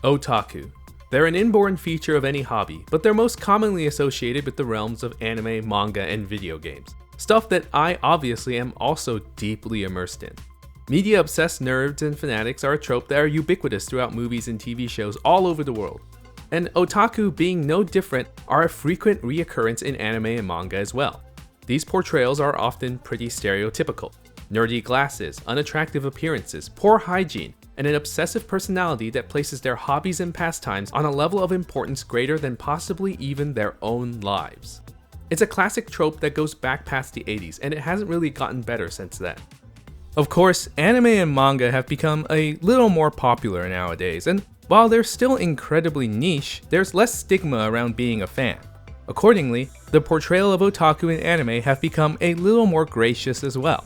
Otaku. They're an inborn feature of any hobby, but they're most commonly associated with the realms of anime, manga, and video games. Stuff that I obviously am also deeply immersed in. Media-obsessed nerds and fanatics are a trope that are ubiquitous throughout movies and TV shows all over the world. And otaku, being no different, are a frequent reoccurrence in anime and manga as well. These portrayals are often pretty stereotypical. Nerdy glasses, unattractive appearances, poor hygiene, and an obsessive personality that places their hobbies and pastimes on a level of importance greater than possibly even their own lives. It's a classic trope that goes back past the 80s, and it hasn't really gotten better since then. Of course, anime and manga have become a little more popular nowadays, and while they're still incredibly niche, there's less stigma around being a fan. Accordingly, the portrayal of otaku in anime have become a little more gracious as well.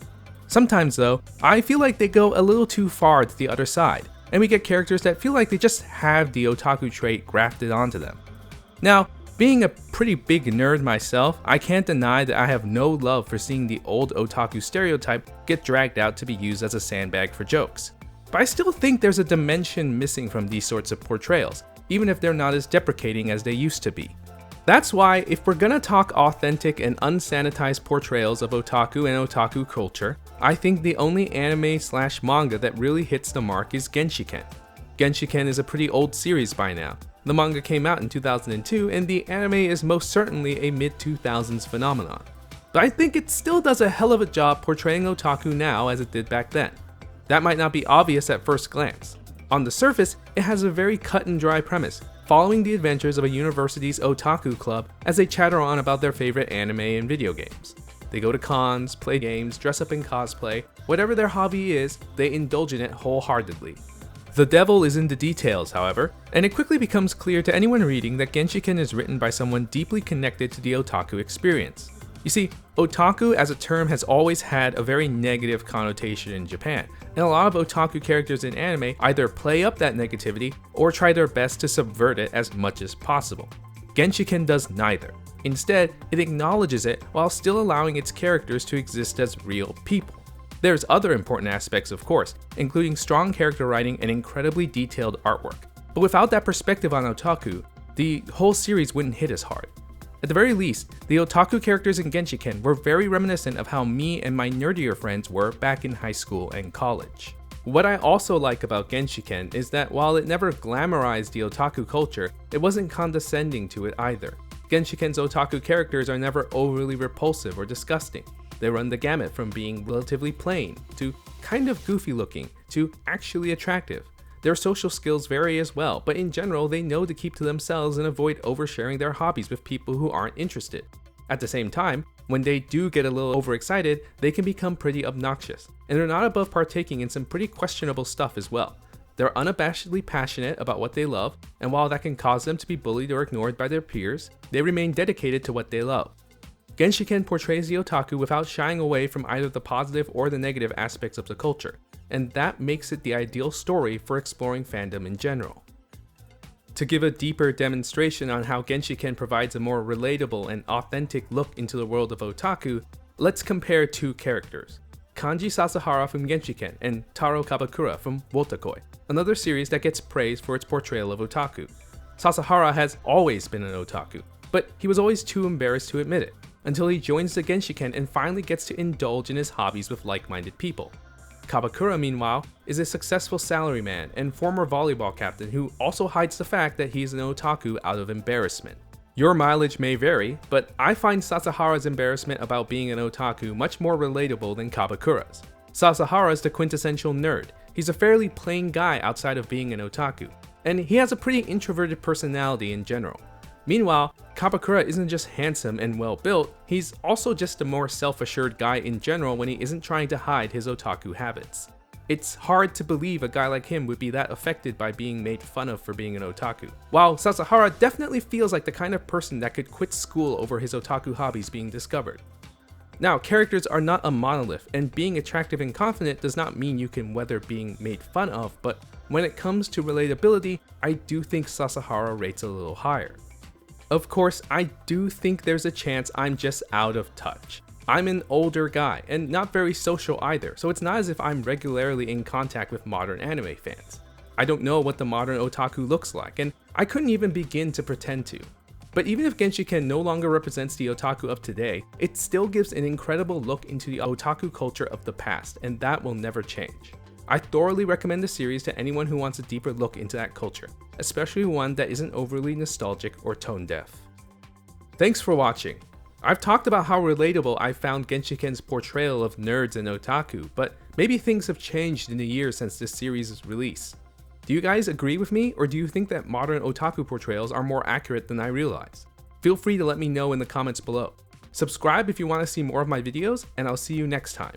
Sometimes though, I feel like they go a little too far to the other side, and we get characters that feel like they just have the otaku trait grafted onto them. Now, being a pretty big nerd myself, I can't deny that I have no love for seeing the old otaku stereotype get dragged out to be used as a sandbag for jokes. But I still think there's a dimension missing from these sorts of portrayals, even if they're not as deprecating as they used to be. That's why, if we're gonna talk authentic and unsanitized portrayals of otaku and otaku culture, I think the only anime/manga that really hits the mark is Genshiken. Genshiken is a pretty old series by now. The manga came out in 2002, and the anime is most certainly a mid-2000s phenomenon. But I think it still does a hell of a job portraying otaku now as it did back then. That might not be obvious at first glance. On the surface, it has a very cut and dry premise, following the adventures of a university's otaku club as they chatter on about their favorite anime and video games. They go to cons, play games, dress up in cosplay, whatever their hobby is, they indulge in it wholeheartedly. The devil is in the details, however, and it quickly becomes clear to anyone reading that Genshiken is written by someone deeply connected to the otaku experience. You see, otaku as a term has always had a very negative connotation in Japan, and a lot of otaku characters in anime either play up that negativity or try their best to subvert it as much as possible. Genshiken does neither. Instead, it acknowledges it while still allowing its characters to exist as real people. There's other important aspects, of course, including strong character writing and incredibly detailed artwork. But without that perspective on otaku, the whole series wouldn't hit as hard. At the very least, the otaku characters in Genshiken were very reminiscent of how me and my nerdier friends were back in high school and college. What I also like about Genshiken is that while it never glamorized the otaku culture, it wasn't condescending to it either. Genshiken's otaku characters are never overly repulsive or disgusting. They run the gamut from being relatively plain, to kind of goofy looking, to actually attractive. Their social skills vary as well, but in general they know to keep to themselves and avoid oversharing their hobbies with people who aren't interested. At the same time, when they do get a little overexcited, they can become pretty obnoxious, and they're not above partaking in some pretty questionable stuff as well. They're unabashedly passionate about what they love, and while that can cause them to be bullied or ignored by their peers, they remain dedicated to what they love. Genshiken portrays the otaku without shying away from either the positive or the negative aspects of the culture, and that makes it the ideal story for exploring fandom in general. To give a deeper demonstration on how Genshiken provides a more relatable and authentic look into the world of otaku, let's compare two characters, Kanji Sasahara from Genshiken and Taro Kabakura from Wotakoi, another series that gets praised for its portrayal of otaku. Sasahara has always been an otaku, but he was always too embarrassed to admit it, until he joins the Genshiken and finally gets to indulge in his hobbies with like-minded people. Kabakura, meanwhile, is a successful salaryman and former volleyball captain who also hides the fact that he's an otaku out of embarrassment. Your mileage may vary, but I find Sasahara's embarrassment about being an otaku much more relatable than Kabakura's. Sasahara is the quintessential nerd. He's a fairly plain guy outside of being an otaku, and he has a pretty introverted personality in general. Meanwhile, Kabakura isn't just handsome and well built, he's also just a more self-assured guy in general when he isn't trying to hide his otaku habits. It's hard to believe a guy like him would be that affected by being made fun of for being an otaku. While Sasahara definitely feels like the kind of person that could quit school over his otaku hobbies being discovered. Now, characters are not a monolith, and being attractive and confident does not mean you can weather being made fun of, but when it comes to relatability, I do think Sasahara rates a little higher. Of course, I do think there's a chance I'm just out of touch. I'm an older guy, and not very social either, so it's not as if I'm regularly in contact with modern anime fans. I don't know what the modern otaku looks like, and I couldn't even begin to pretend to. But even if Genshiken no longer represents the otaku of today, it still gives an incredible look into the otaku culture of the past, and that will never change. I thoroughly recommend the series to anyone who wants a deeper look into that culture, especially one that isn't overly nostalgic or tone deaf. Thanks for watching. I've talked about how relatable I found Genshiken's portrayal of nerds and otaku, but maybe things have changed in the years since this series' release. Do you guys agree with me, or do you think that modern otaku portrayals are more accurate than I realized? Feel free to let me know in the comments below. Subscribe if you want to see more of my videos, and I'll see you next time.